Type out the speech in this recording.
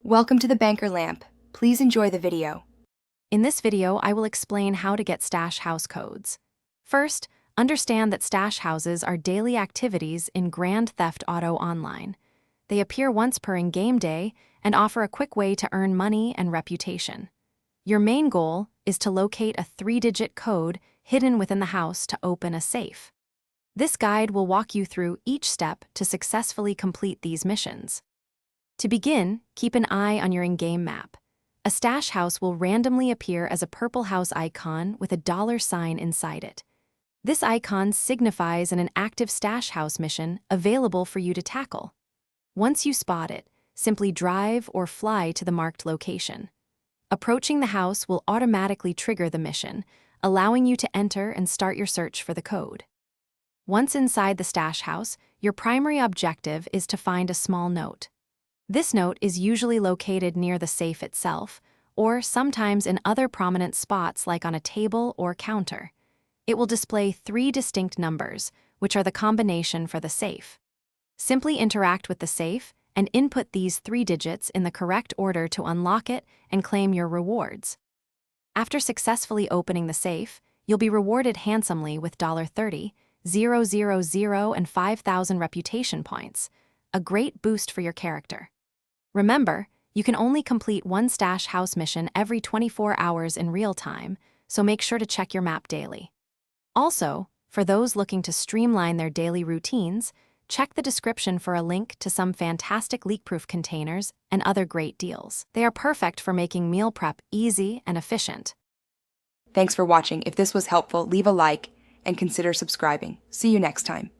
Welcome to the Banker Lamp. Please enjoy the video. In this video, I will explain how to get stash house codes. First, understand that stash houses are daily activities in Grand Theft Auto Online. They appear once per in-game day and offer a quick way to earn money and reputation. Your main goal is to locate a 3-digit code hidden within the house to open a safe. This guide will walk you through each step to successfully complete these missions. To begin, keep an eye on your in-game map. A stash house will randomly appear as a purple house icon with a $sign inside it. This icon signifies an active stash house mission available for you to tackle. Once you spot it, simply drive or fly to the marked location. Approaching the house will automatically trigger the mission, allowing you to enter and start your search for the code. Once inside the stash house, your primary objective is to find a small note. This note is usually located near the safe itself, or sometimes in other prominent spots like on a table or counter. It will display 3 distinct numbers, which are the combination for the safe. Simply interact with the safe and input these 3 digits in the correct order to unlock it and claim your rewards. After successfully opening the safe, you'll be rewarded handsomely with $30, 000, and 5,000 reputation points, a great boost for your character. Remember, you can only complete one stash house mission every 24 hours in real time, so make sure to check your map daily. Also, for those looking to streamline their daily routines, check the description for a link to some fantastic leak-proof containers and other great deals. They are perfect for making meal prep easy and efficient. Thanks for watching. If this was helpful, leave a like and consider subscribing. See you next time.